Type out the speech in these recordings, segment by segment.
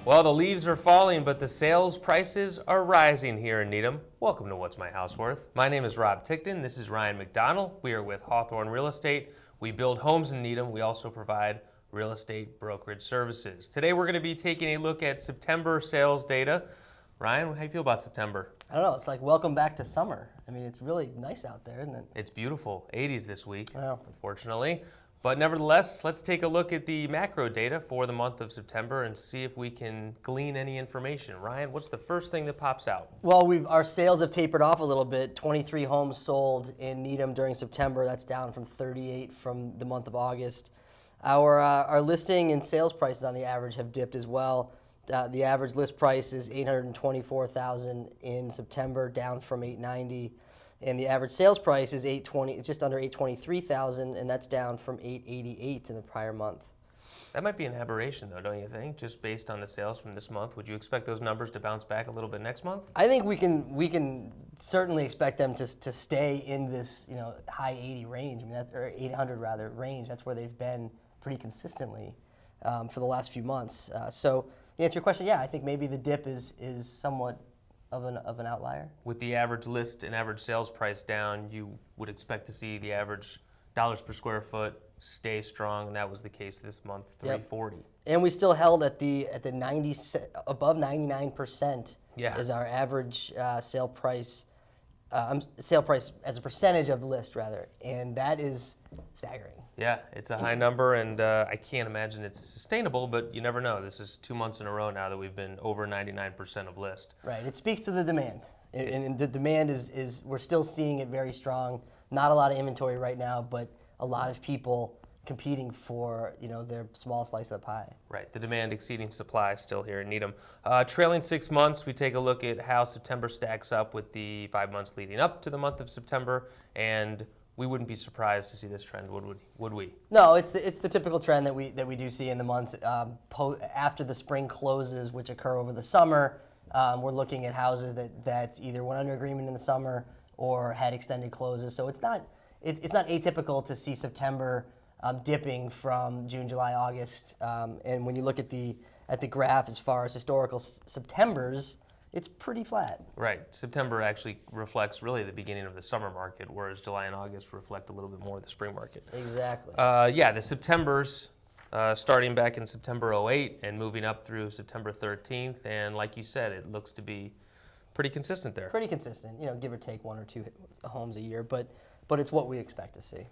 Well, the leaves are falling, but the sales prices are rising here in Needham. Welcome to What's My House Worth? My name is Rob Tickton. This is Ryan McDonald. We are with Hawthorn Real Estate. We build homes in Needham. We also provide real estate brokerage services. Today we're going to be taking a look at September sales data. Ryan, how do you feel about September? I don't know. It's like welcome back to summer. I mean, it's really nice out there, isn't it? It's beautiful. 80s this week, Wow. Unfortunately. But nevertheless, let's take a look at the macro data for the month of September and see if we can glean any information. Ryan, what's the first thing that pops out? Well, our sales have tapered off a little bit. 23 homes sold in Needham during September. That's down from 38 from the month of August. Our listing and sales prices on the average have dipped as well. The average list price is $824,000 in September, down from $890,000. And the average sales price is just under $823,000, and that's down from $888,000 in the prior month. That might be an aberration, though, don't you think? Just based on the sales from this month, would you expect those numbers to bounce back a little bit next month? I think we can certainly expect them to stay in this high 80 range. I mean, or 800 rather range. That's where they've been pretty consistently for the last few months. So to answer your question, yeah, I think maybe the dip is somewhat of an outlier. With the average list and average sales price down, you would expect to see the average dollars per square foot stay strong, and that was the case this month, 340. Yep. And we still held at the 90 above 99%. Yeah. Is our average sale price as a percentage of the list rather, and that is staggering. Yeah, it's a high number, and I can't imagine it's sustainable, but you never know. This is 2 months in a row now that we've been over 99% of list. Right, it speaks to the demand, and the demand is we're still seeing it very strong. Not a lot of inventory right now, but a lot of people competing for their small slice of the pie. Right, the demand exceeding supply still here in Needham. Trailing 6 months, we take a look at how September stacks up with the 5 months leading up to the month of September, and we wouldn't be surprised to see this trend, would we? No, it's the typical trend that we do see in the months after the spring closes, which occur over the summer. We're looking at houses that either went under agreement in the summer or had extended closes. So it's not atypical to see September dipping from June, July, August. And when you look at the graph as far as historical Septembers, it's pretty flat. Right. September actually reflects really the beginning of the summer market, whereas July and August reflect a little bit more of the spring market. Exactly. Yeah, the Septembers, starting back in September 08 and moving up through September 13th, and like you said, it looks to be pretty consistent there. Pretty consistent, give or take 1 or 2 homes a year, but it's what we expect to see.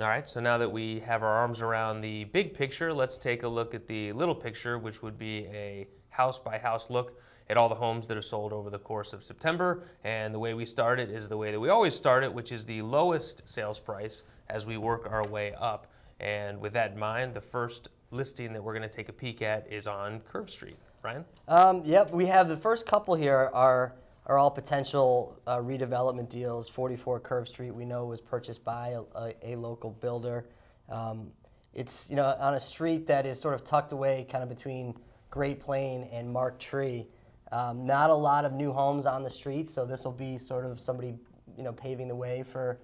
All right, so now that we have our arms around the big picture, let's take a look at the little picture, which would be a house-by-house look at all the homes that are sold over the course of September. And the way we start it is the way that we always start it, which is the lowest sales price as we work our way up. And with that in mind, the first listing that we're going to take a peek at is on Curve Street. Ryan? Yep, we have the first couple here are all potential redevelopment deals. 44 Curve Street we know was purchased by a local builder. It's on a street that is sort of tucked away kind of between Great Plain and Mark Tree. Not a lot of new homes on the street, so this will be sort of somebody paving the way for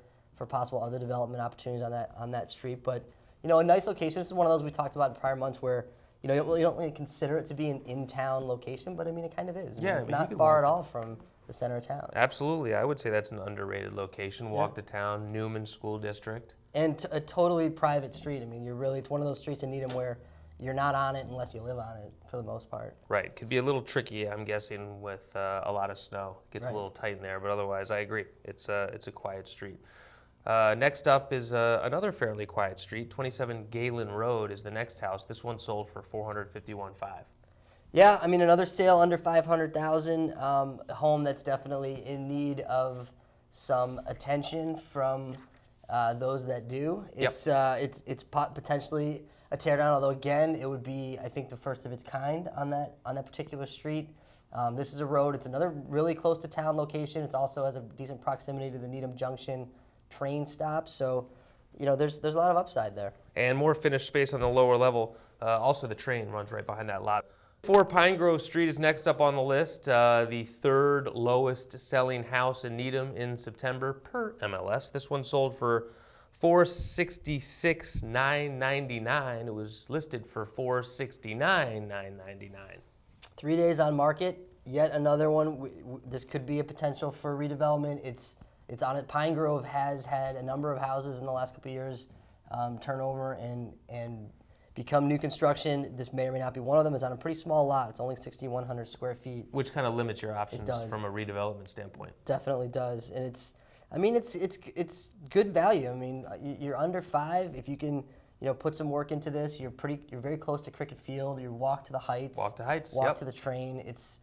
possible other development opportunities on that street. But a nice location. This is one of those we talked about in prior months where you don't really consider it to be an in-town location, but I mean it kind of is. It's not far at all from the center of town. Absolutely, I would say that's an underrated location. Walk to town, Newman School District, and a totally private street. I mean, it's one of those streets in Needham where you're not on it unless you live on it for the most part. Right. Could be a little tricky, I'm guessing, with a lot of snow. Gets a little tight in there, but otherwise I agree. It's a quiet street. Next up is another fairly quiet street. 27 Galen Road is the next house. This one sold for $451,500. Yeah, I mean, another sale under $500,000. A home that's definitely in need of some attention from those that do. It's potentially a teardown, although again, it would be, I think, the first of its kind on that particular street. This is a road. It's another really close to town location. It also has a decent proximity to the Needham Junction train stop. So, there's a lot of upside there. And more finished space on the lower level. Also, the train runs right behind that lot. 4 Pine Grove Street is next up on the list, the third lowest selling house in Needham in September per MLS. This one sold for $466,999. It was listed for $469,999. 3 days on market. Yet another one. This could be a potential for redevelopment. It's on it. Pine Grove has had a number of houses in the last couple of years turn over and become new construction. This may or may not be one of them. It's on a pretty small lot. It's only 6,100 square feet. Which kind of limits your options from a redevelopment standpoint. Definitely does, and it's good value. I mean, you're under 5 if you can. Put some work into this. You're very close to Cricket Field. You walk to the Heights. Walk Yep. to the train. It's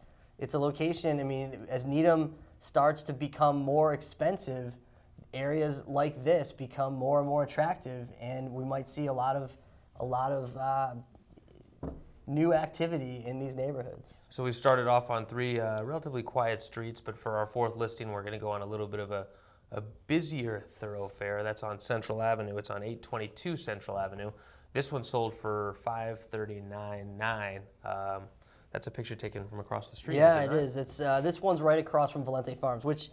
a location. I mean, as Needham starts to become more expensive, areas like this become more and more attractive, and we might see a lot of new activity in these neighborhoods. So we started off on 3 relatively quiet streets, but for our 4th listing, we're going to go on a little bit of a busier thoroughfare. That's on Central Avenue. It's on 822 Central Avenue. This one sold for $539,900. That's a picture taken from across the street. Yeah, it is. It's this one's right across from Valente Farms, which,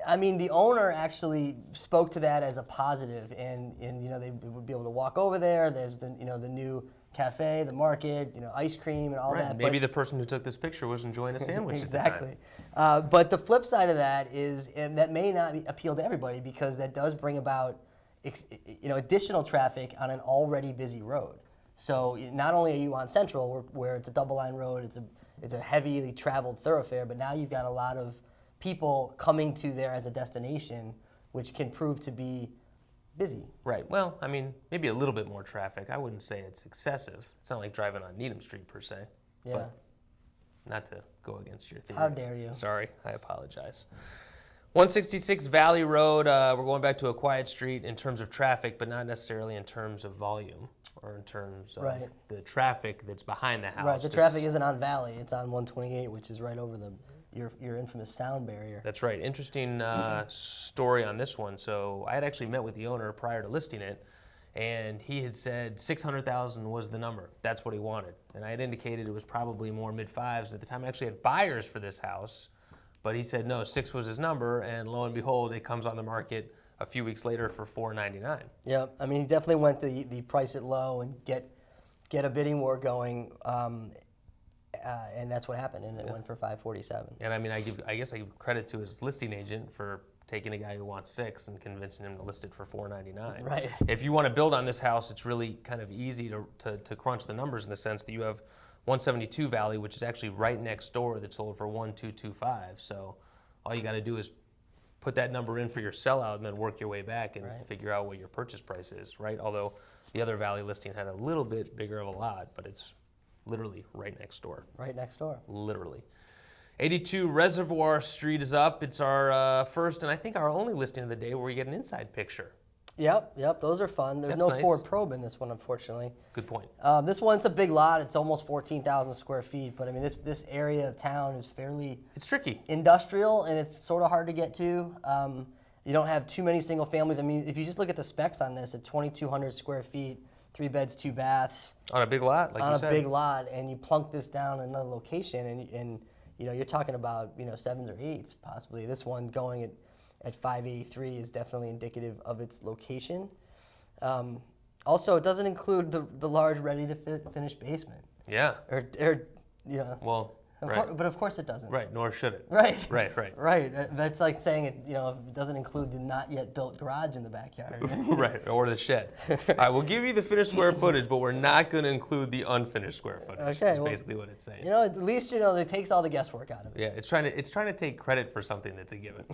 I mean, the owner actually spoke to that as a positive, and they would be able to walk over there. There's the new cafe, the market, ice cream and all that. Maybe the person who took this picture was enjoying a sandwich. Exactly. But the flip side of that is, and that may not appeal to everybody, because that does bring about additional traffic on an already busy road. So not only are you on Central, where it's a double-line road, it's a heavily traveled thoroughfare, but now you've got a lot of people coming to there as a destination, which can prove to be busy. Right. Well, I mean, maybe a little bit more traffic. I wouldn't say it's excessive. It's not like driving on Needham Street per se. Yeah. But not to go against your theory. How dare you? Sorry, I apologize. 166 Valley Road. We're going back to a quiet street in terms of traffic, but not necessarily in terms of volume or in terms of the traffic that's behind the house. Right. The traffic isn't on Valley. It's on 128, which is right over your infamous sound barrier. That's right. Interesting story on this one. So I had actually met with the owner prior to listing it, and he had said $600,000 was the number. That's what he wanted. And I had indicated it was probably more mid-5s. At the time, I actually had buyers for this house, but he said no, 6 was his number, and lo and behold, it comes on the market a few weeks later for $499,000. Yeah, I mean, he definitely went the price it low and get a bidding war going. And that's what happened, and it went for $547,000. And I mean, I guess I give credit to his listing agent for taking a guy who wants 6 and convincing him to list it for $499,000. Right. If you want to build on this house, it's really kind of easy to crunch the numbers in the sense that you have 172 Valley, which is actually right next door, that sold for $1,225. So all you got to do is put that number in for your sellout and then work your way back and figure out what your purchase price is, right? Although the other Valley listing had a little bit bigger of a lot, but it's literally right next door. Right next door. Literally. 82 Reservoir Street is up. It's our first and I think our only listing of the day where we get an inside picture. Yep, those are fun. There's no nice. Ford Probe in this one, unfortunately. Good point. This one's a big lot. It's almost 14,000 square feet, but I mean, this area of town is fairly... It's tricky. Industrial, and it's sort of hard to get to. You don't have too many single families. I mean, if you just look at the specs on this, at 2,200 square feet, 3 beds, 2 baths. On a big lot, like you said. On a big lot, and you plunk this down in another location, and you're talking about 7s or 8s possibly. This one going at 583 is definitely indicative of its location. Also, it doesn't include the large ready-to-finish basement. Yeah. Well, right. But of course it doesn't. Right, nor should it. Right. Right. That's like saying it doesn't include the not yet built garage in the backyard. Right, or the shed. All right, we'll give you the finished square footage, but we're not going to include the unfinished square footage. Okay, That's basically what it's saying. At least it takes all the guesswork out of it. Yeah, it's trying to take credit for something that's a given.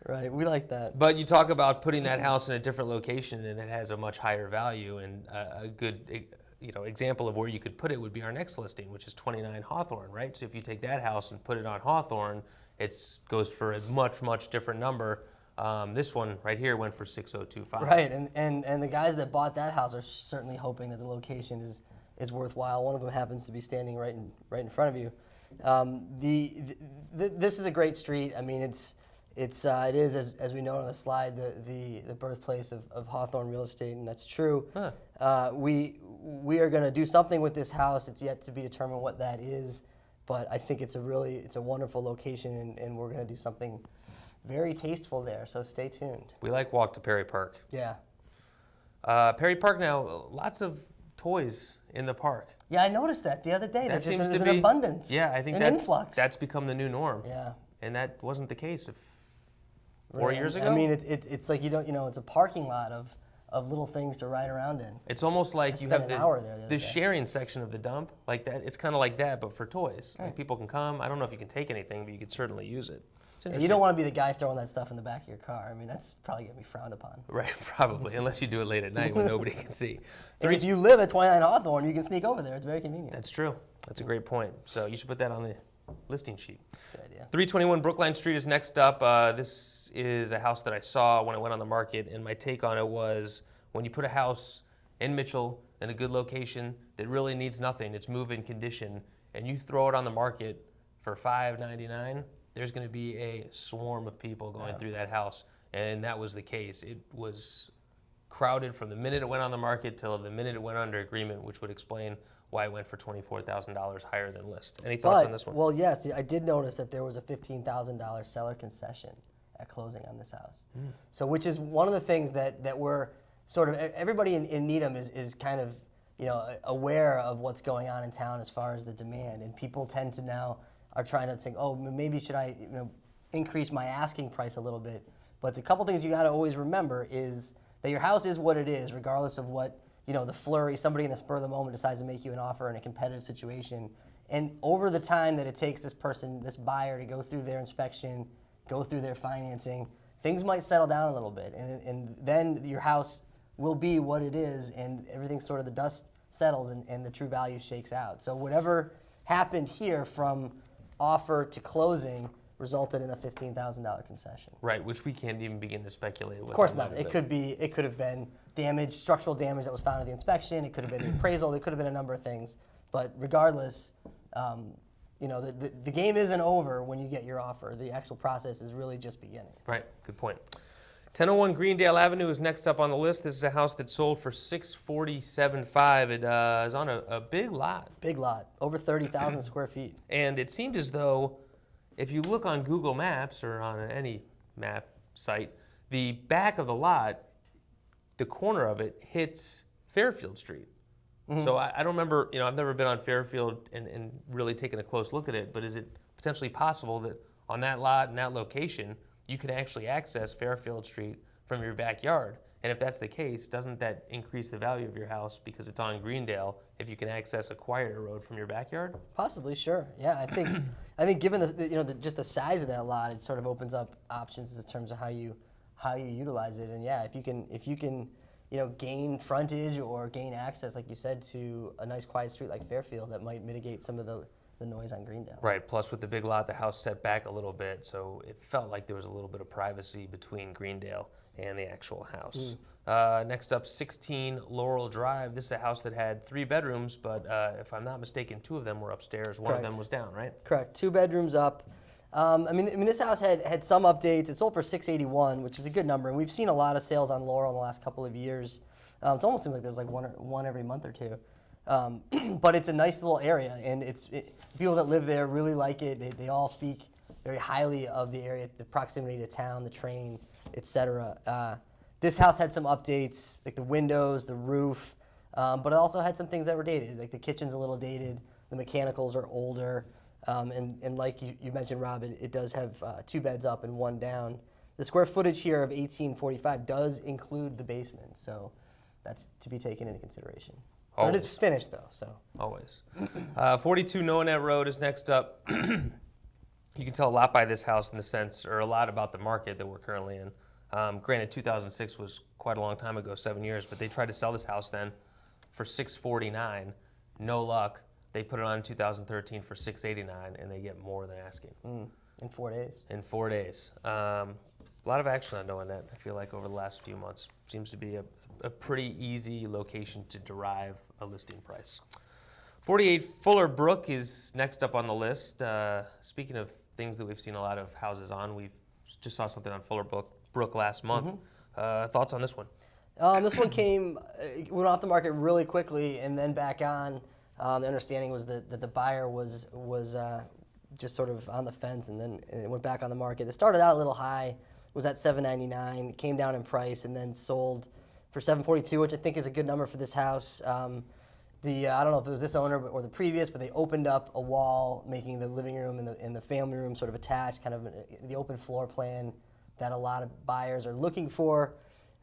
Right, we like that. But you talk about putting that house in a different location, and it has a much higher value, and a good example of where you could put it would be our next listing, which is 29 Hawthorn, right? So if you take that house and put it on Hawthorn, it goes for a much, much different number. This one right here went for $6,025. Right, and the guys that bought that house are certainly hoping that the location is worthwhile. One of them happens to be standing right in front of you. This is a great street. I mean, it is, as we know on the slide, the birthplace of Hawthorn Real Estate, and that's true. Huh. We are going to do something with this house. It's yet to be determined what that is, but I think it's a wonderful location, and we're going to do something very tasteful there. So stay tuned. We like walk to Perry Park. Yeah. Perry Park now, lots of toys in the park. Yeah, I noticed that the other day. That There's seems to an be abundance. Yeah, I think an influx. that's become the new norm. Yeah. And that wasn't the case 4 Right. years ago. I mean, it's like it's a parking lot of little things to ride around in. It's almost like you have an hour there the other the day. sharing section of the dump, like that. It's kind of like that, but for toys. Like people can come. I don't know if you can take anything, but you could certainly use it. Yeah, you don't want to be the guy throwing that stuff in the back of your car. I mean, that's probably going to be frowned upon. Right, probably, unless you do it late at night when nobody can see. And if you live at 29 Hawthorn, you can sneak over there. It's very convenient. That's true. That's a great point. So you should put that on the listing sheet. That's a good idea. 321 Brookline Street is next up. This is a house that I saw when I went on the market, and my take on it was when you put a house in Mitchell in a good location that really needs nothing, it's move-in condition, and you throw it on the market for $599, there's going to be a swarm of people going through that house, and that was the case. It was crowded from the minute it went on the market till the minute it went under agreement, which would explain why it went for $24,000 higher than list. Any thoughts on this one? Well, yes, I did notice that there was a $15,000 seller concession at closing on this house. So, which is one of the things that we're sort of, everybody in Needham is kind of, aware of what's going on in town as far as the demand, and people tend to now are trying to think, oh, maybe should I, increase my asking price a little bit. But the couple things you got to always remember is that your house is what it is, regardless of what, the flurry, somebody in the spur of the moment decides to make you an offer in a competitive situation. And over the time that it takes this buyer to go through their inspection, go through their financing, things might settle down a little bit. And then your house will be what it is, and everything sort of, the dust settles and the true value shakes out. So whatever happened here from offer to closing resulted in a $15,000 concession. Right, which we can't even begin to speculate with. Of course not. It could have been damage, structural damage that was found at the inspection. It could have been the appraisal. There could have been a number of things. But regardless, the game isn't over when you get your offer. The actual process is really just beginning. Right, good point. 1001 Greendale Avenue is next up on the list. This is a house that sold for $647,500. It is on a big lot. Big lot, over 30,000 square feet. And it seemed as though, if you look on Google Maps or on any map site, the back of the lot, the corner of it hits Fairfield Street. So I don't remember, I've never been on Fairfield and really taken a close look at it, but is it potentially possible that on that lot and that location, you can actually access Fairfield Street from your backyard? And if that's the case, doesn't that increase the value of your house because it's on Greendale if you can access a quieter road from your backyard? Possibly, sure. Yeah, I think given just the size of that lot, it sort of opens up options in terms of how you utilize it. And yeah, if you can gain frontage or gain access, like you said, to a nice quiet street like Fairfield, that might mitigate some of the noise on Greendale. Right, plus with the big lot, the house set back a little bit, so it felt like there was a little bit of privacy between Greendale and the actual house. Next up, 16 Laurel Drive. This is a house that had 3 bedrooms, but if I'm not mistaken, 2 of them were upstairs, one of them was down, right? Correct, 2 bedrooms up. I mean, this house had some updates. It sold for $681,000, which is a good number, and we've seen a lot of sales on Laurel in the last couple of years. It almost seems like there's like one every month or two. But it's a nice little area, and people that live there really like it. They all speak very highly of the area, the proximity to town, the train, etc. This house had some updates, like the windows, the roof, but it also had some things that were dated. Like the kitchen's a little dated, the mechanicals are older, and like you mentioned, Rob, it does have 2 beds up and 1 down. The square footage here of 1845 does include the basement, so that's to be taken into consideration. But it is finished, though, so. Always. 42 Noanet Road is next up. You can tell a lot by this house in the sense, or a lot about the market that we're currently in. Granted, 2006 was quite a long time ago, 7 years, but they tried to sell this house then for $649,000. No luck. They put it on in 2013 for $689,000, and they get more than asking. In 4 days. In 4 days. A lot of action on Noanet, I feel like, over the last few months. Seems to be a pretty easy location to derive a listing price. 48 Fuller Brook is next up on the list. Speaking of things that we've seen a lot of houses on, we just saw something on Fuller Brook last month. Thoughts on this one? This one went off the market really quickly and then back on. The understanding was that the buyer was just sort of on the fence, and then it went back on the market. It started out a little high, was at $799, came down in price, and then sold for $742, which I think is a good number for this house. I don't know if it was this owner or the previous, but they opened up a wall, making the living room and the family room sort of attached, kind of the open floor plan that a lot of buyers are looking for.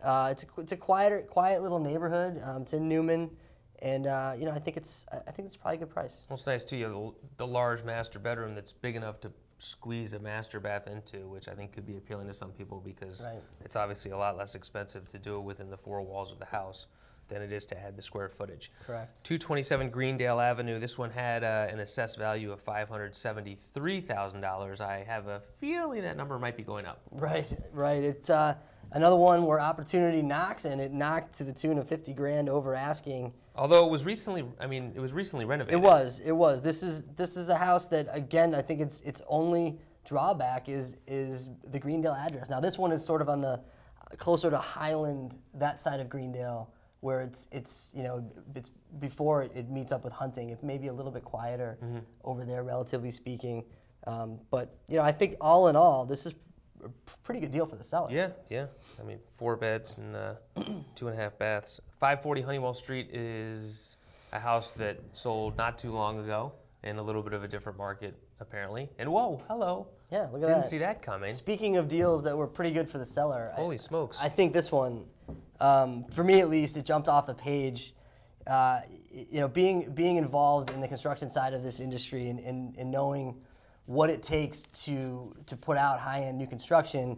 It's a quiet little neighborhood. It's in Newman, and I think it's probably a good price. Well, it's nice too. You have the large master bedroom that's big enough to squeeze a master bath into, which I think could be appealing to some people because it's obviously a lot less expensive to do it within the four walls of the house than it is to add the square footage. Correct. 227 Greendale Avenue. This one had an assessed value of $573,000. I have a feeling that number might be going up. Right. It's another one where opportunity knocks, and it knocked to the tune of $50,000 over asking. Although it was recently renovated. It was. This is a house that, again, I think its only drawback is the Greendale address. Now this one is sort of on the closer to Highland, that side of Greendale, where it's before it meets up with Hunting. It's maybe a little bit quieter over there, relatively speaking. But I think all in all, this is a pretty good deal for the seller. Yeah. I mean, 4 beds and 2.5 baths. 540 Honeywell Street is a house that sold not too long ago in a little bit of a different market, apparently. And whoa, hello. Yeah, look at that. Didn't see that coming. Speaking of deals that were pretty good for the seller. Holy smokes. I think this one, for me at least, it jumped off the page. Being involved in the construction side of this industry and knowing what it takes to put out high-end new construction,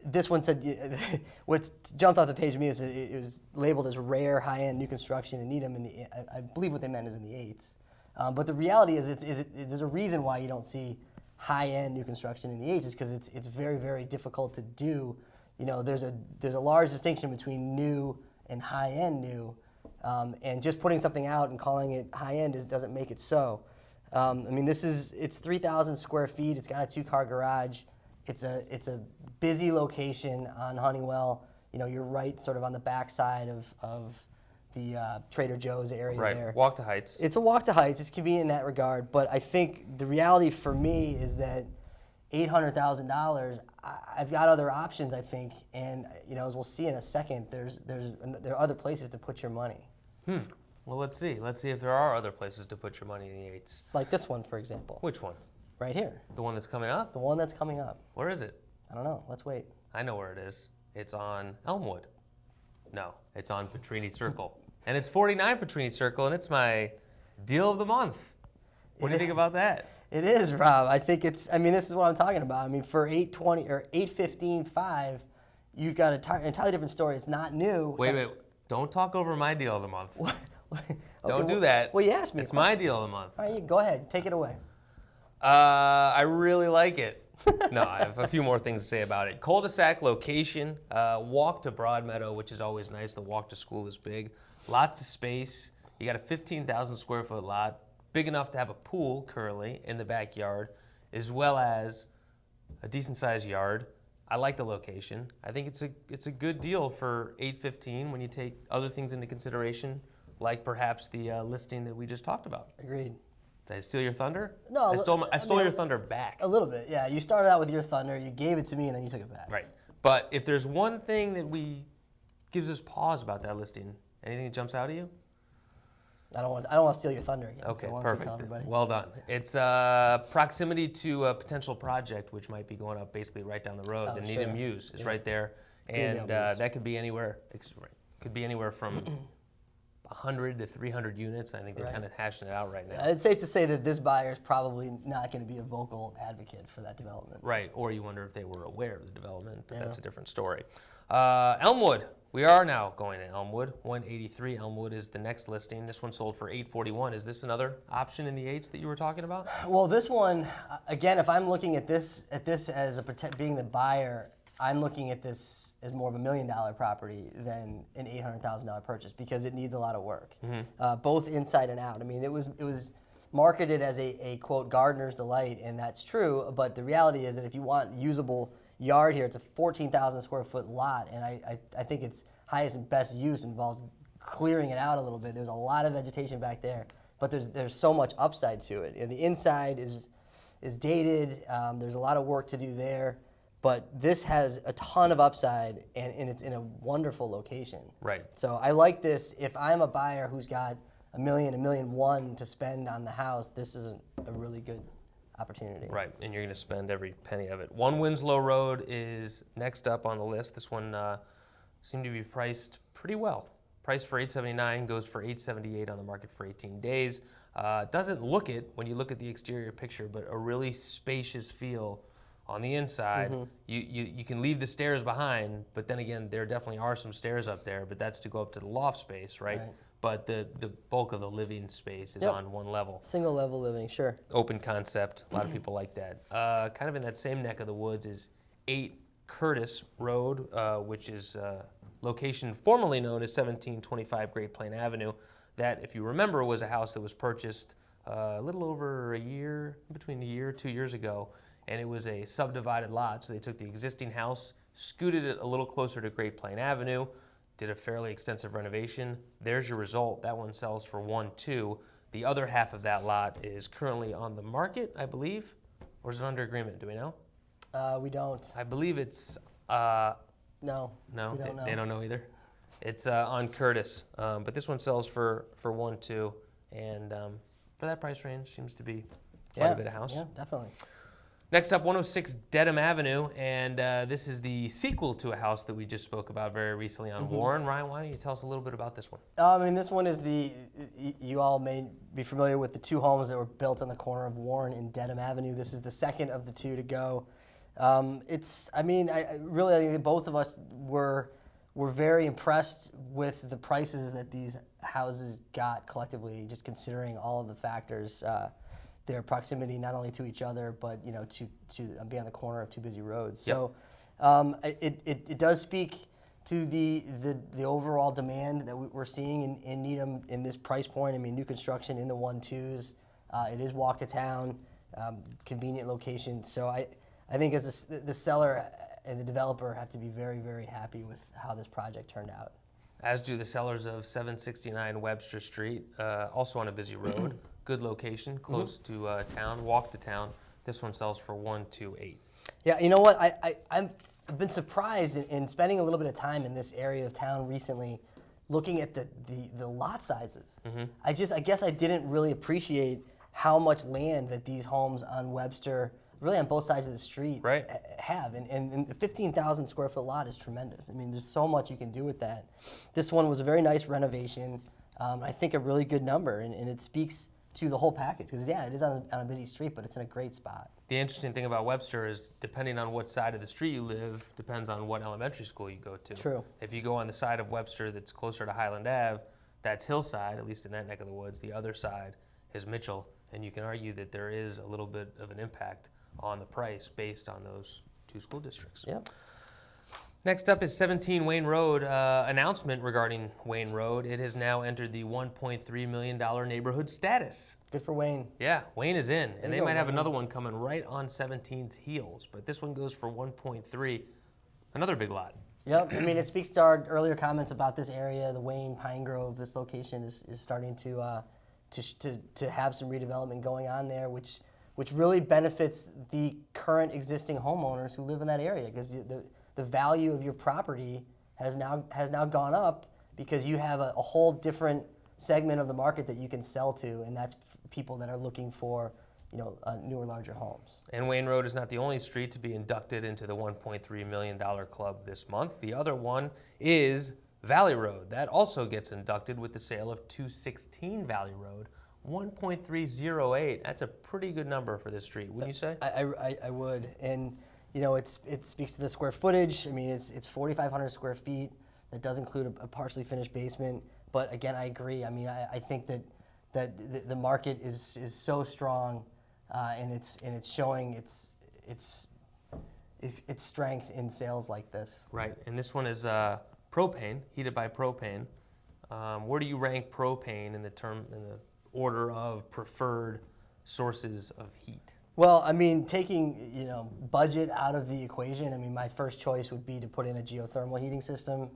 this one said, what jumped off the page to me is it was labeled as rare high-end new construction in Needham. I believe what they meant is in the 8s. But the reality is, there's a reason why you don't see high-end new construction in the 8s, is because it's very, very difficult to do. There's a large distinction between new and high-end new, and just putting something out and calling it high-end doesn't make it so. It's 3,000 square feet. It's got a 2-car garage. It's a busy location on Honeywell. You're right sort of on the backside of the Trader Joe's area there. Right, walk to Heights. It's a walk to Heights. It's convenient in that regard. But I think the reality for me is that $800,000, I've got other options, I think. And, as we'll see in a second, there are other places to put your money. Well, let's see. Let's see if there are other places to put your money in the 8s. Like this one, for example. Which one? Right here. The one that's coming up? The one that's coming up. Where is it? I don't know. Let's wait. I know where it is. It's on Elmwood. No, it's on Petrini Circle. And it's 49 Petrini Circle, and it's my deal of the month. What do you think about that? It is, Rob. I think this is what I'm talking about. For $820 or $815.5, you've got an entirely different story. It's not new. Wait. Don't talk over my deal of the month. Okay, Don't do that. Well, you asked me. It's my deal of the month. All right, go ahead. Take it away. I really like it. No, I have a few more things to say about it. Cul-de-sac location, walk to Broadmeadow, which is always nice. The walk to school is big. Lots of space. You got a 15,000 square foot lot, big enough to have a pool currently in the backyard, as well as a decent sized yard. I like the location. I think it's a good deal for $815 when you take other things into consideration, like perhaps the listing that we just talked about. Agreed. Did I steal your thunder? No, I stole your thunder back. A little bit, yeah. You started out with your thunder, you gave it to me, and then you took it back. Right. But if there's one thing that gives us pause about that listing, anything that jumps out at you? I don't want to steal your thunder again. Okay, so perfect. Tell everybody. Well done. It's proximity to a potential project, which might be going up basically right down the road. The Needham Muse is right there, and that could be anywhere. Could be anywhere from 100 to 300 units. I think they're kind of hashing it out right now. It's safe to say that this buyer is probably not going to be a vocal advocate for that development. Right, or you wonder if they were aware of the development, but that's a different story. Elmwood. We are now going to Elmwood. 183 Elmwood is the next listing. This one sold for $841. Is this another option in the 8s that you were talking about? Well, this one, again, if I'm looking at this as being the buyer, I'm looking at this as more of $1 million property than an $800,000 purchase because it needs a lot of work, both inside and out. It was marketed as a quote gardener's delight, and that's true. But the reality is that if you want usable yard here, it's a 14,000 square foot lot, and I think its highest and best use involves clearing it out a little bit. There's a lot of vegetation back there, but there's so much upside to it. And the inside is dated. There's a lot of work to do there, but this has a ton of upside, and it's in a wonderful location. Right. So I like this. If I'm a buyer who's got $1.1 to spend on the house, this is a really good opportunity. Right, and you're going to spend every penny of it. One Winslow Road is next up on the list. This one seemed to be priced pretty well. Price for $879, goes for $878 on the market for 18 days. Doesn't look it when you look at the exterior picture, but a really spacious feel on the inside. You can leave the stairs behind, but then again, there definitely are some stairs up there, but that's to go up to the loft space, right? But the bulk of the living space is on one level. Single level living, sure. Open concept, a lot of people like that. Kind of in that same neck of the woods is 8 Curtis Road, which is location formerly known as 1725 Great Plain Avenue. That, if you remember, was a house that was purchased a little over a year, between a year, 2 years ago, and it was a subdivided lot. So they took the existing house, scooted it a little closer to Great Plain Avenue, did a fairly extensive renovation. There's your result. That one sells for $1.2. The other half of that lot is currently on the market, I believe, or is it under agreement? Do we know? We don't. I believe it's No. no. We don't know. They don't know either. It's on Curtis, but this one sells for $1.2, and for that price range, seems to be quite a bit of house. Yeah, definitely. Next up, 106 Dedham Avenue, and this is the sequel to a house that we just spoke about very recently on Warren. Ryan, why don't you tell us a little bit about this one? I mean, this one is you all may be familiar with the 2 homes that were built on the corner of Warren and Dedham Avenue. This is the second of the 2 to go. I think both of us were very impressed with the prices that these houses got collectively, just considering all of the factors. Their proximity not only to each other, but to be on the corner of 2 busy roads. So it does speak to the overall demand that we're seeing in Needham in this price point. I mean, new construction in the 1.2s. It is walk to town, convenient location. So I think as the seller and the developer have to be very, very happy with how this project turned out. As do the sellers of 769 Webster Street, also on a busy road. Good location, close to town, walk to town. This one sells for $128. Yeah, you know what? I've been surprised in spending a little bit of time in this area of town recently, looking at the lot sizes. I guess I didn't really appreciate how much land that these homes on Webster, really on both sides of the street, have. And a 15,000 square foot lot is tremendous. I mean, there's so much you can do with that. This one was a very nice renovation. I think a really good number, and it speaks to the whole package, because it is on a busy street, but it's in a great spot. The interesting thing about Webster is, depending on what side of the street you live, depends on what elementary school you go to. True. If you go on the side of Webster that's closer to Highland Ave, that's Hillside, at least in that neck of the woods. The other side is Mitchell, and you can argue that there is a little bit of an impact on the price based on those 2 school districts. Yep. Next up is 17 Wayne Road. Announcement regarding Wayne Road. It has now entered the $1.3 million neighborhood status. Good for Wayne. Yeah, Wayne is in, and they might have Wayne. another one coming right on 17's heels, but this one goes for 1.3. Another big lot. Yep. I mean, it speaks to our earlier comments about this area. The Wayne Pine Grove, this location is starting to have some redevelopment going on there, which really benefits the current existing homeowners who live in that area, because the value of your property has now gone up because you have a whole different segment of the market that you can sell to, and that's people that are looking for newer, larger homes. And Wayne Road is not the only street to be inducted into the $1.3 million club this month. The other one is Valley Road. That also gets inducted with the sale of 216 Valley Road. 1.308. That's a pretty good number for this street, wouldn't you say? I would, and it speaks to the square footage. I mean, it's 4,500 square feet. That does include a partially finished basement. But again, I agree. I mean, I think that the market is so strong, and it's showing its strength in sales like this. Right, and this one is propane, heated by propane. Where do you rank propane in the order of preferred sources of heat? Well, I mean, taking budget out of the equation, I mean, my first choice would be to put in a geothermal heating system.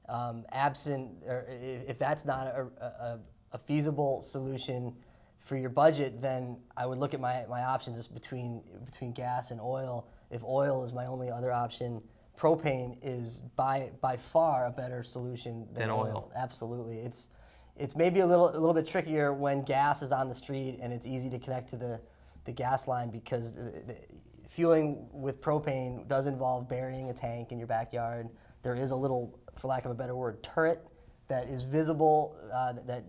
Absent, or if that's not a feasible solution for your budget, then I would look at my options as between gas and oil. If oil is my only other option, propane is by far a better solution than oil. Absolutely, It's maybe a little bit trickier when gas is on the street and it's easy to connect to the gas line, because the fueling with propane does involve burying a tank in your backyard. There is a little, for lack of a better word, turret that is visible, that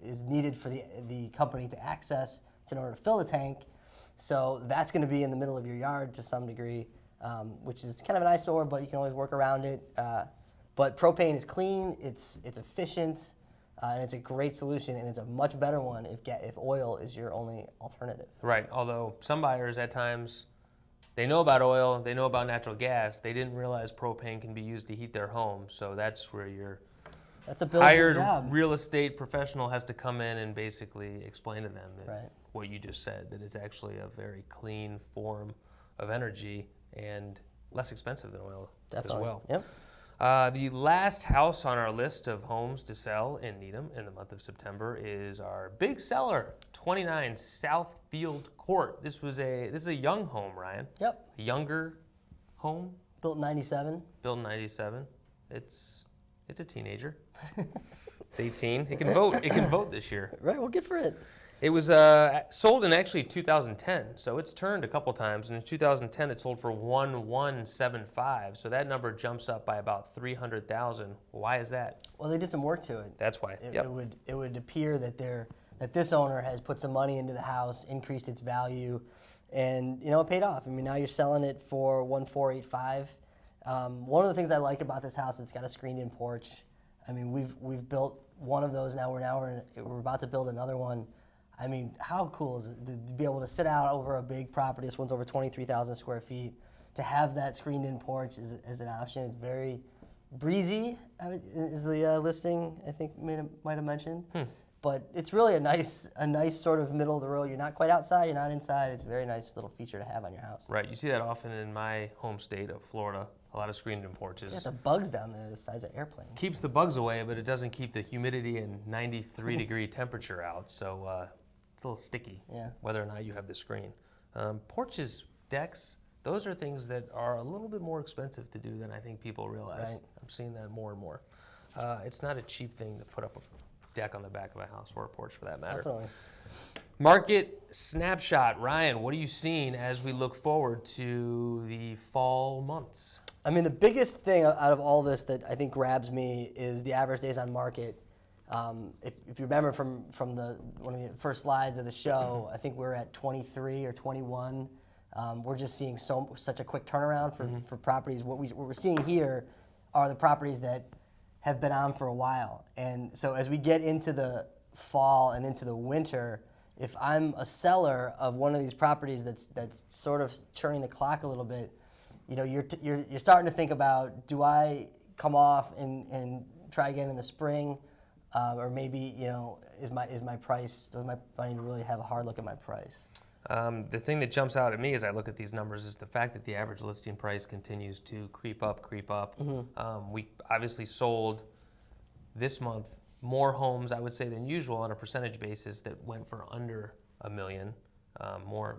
is needed for the company to access in order to fill the tank. So that's going to be in the middle of your yard to some degree, which is kind of an eyesore, but you can always work around it. But propane is clean, it's efficient, and it's a great solution, and it's a much better one if oil is your only alternative. Right, although some buyers at times, they know about oil, they know about natural gas, they didn't realize propane can be used to heat their home, so that's where your hired real estate professional has to come in and basically explain to them that what you just said, that it's actually a very clean form of energy and less expensive than oil as well. Yep. The last house on our list of homes to sell in Needham in the month of September is our big seller, 29 Southfield Court. This is a young home, Ryan. Yep. A younger home. Built in 97. Built in 97. It's a teenager. It's 18. It can vote. It can vote this year. Right. Well, good for it. It was sold in actually 2010, so it's turned a couple times. And in 2010, it sold for $1,175. So that number jumps up by about $300,000. Why is that? Well, they did some work to it. That's why. It would appear that this owner has put some money into the house, increased its value, and it paid off. I mean, now you're selling it for $1,485. One of the things I like about this house, it's got a screened-in porch. I mean, we've built one of those now. We're about to build another one. I mean, how cool is it to be able to sit out over a big property? This one's over 23,000 square feet. To have that screened-in porch is an option. It's very breezy, is the listing I think might have mentioned. But it's really a nice sort of middle of the road. You're not quite outside, you're not inside. It's a very nice little feature to have on your house. Right. You see that often in my home state of Florida. A lot of screened-in porches. Yeah, the bugs down there the size of airplanes. Keeps the bugs away, but it doesn't keep the humidity and 93-degree temperature out. So it's a little sticky, whether or not you have the screen. Porches, decks, those are things that are a little bit more expensive to do than I think people realize. Right. I'm seeing that more and more. It's not a cheap thing to put up a deck on the back of a house, or a porch for that matter. Definitely. Market snapshot. Ryan, what are you seeing as we look forward to the fall months? I mean, the biggest thing out of all this that I think grabs me is the average days on market. If you remember from one of the first slides of the show, I think we're at 23 or 21. We're just seeing such a quick turnaround for properties. What we're seeing here are the properties that have been on for a while. And so as we get into the fall and into the winter, if I'm a seller of one of these properties that's sort of churning the clock a little bit, you're starting to think about, do I come off and try again in the spring, or maybe is my price? Do I need to really have a hard look at my price? The thing that jumps out at me as I look at these numbers is the fact that the average listing price continues to creep up. Mm-hmm. We obviously sold this month more homes, I would say, than usual on a percentage basis that went for under $1 million, more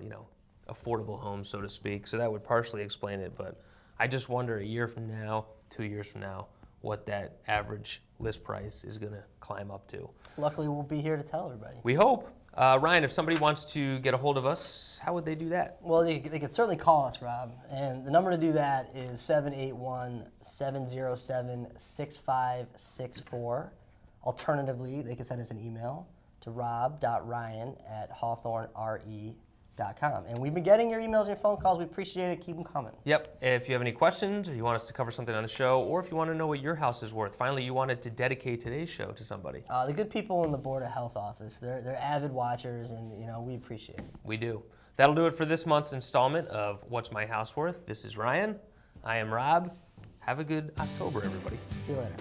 affordable homes, so to speak. So that would partially explain it, but I just wonder a year from now, 2 years from now, what that average list price is going to climb up to. Luckily, we'll be here to tell everybody. We hope. Ryan, if somebody wants to get a hold of us, how would they do that? Well, they can certainly call us, Rob. And the number to do that is 781-707-6564. Alternatively, they can send us an email to rob.ryan@hawthornre.com. And we've been getting your emails and your phone calls. We appreciate it. Keep them coming. Yep. If you have any questions, or you want us to cover something on the show, or if you want to know what your house is worth, finally you wanted to dedicate today's show to somebody. The good people in the Board of Health office, they're avid watchers, and we appreciate it. We do. That'll do it for this month's installment of What's My House Worth? This is Ryan. I am Rob. Have a good October, everybody. See you later.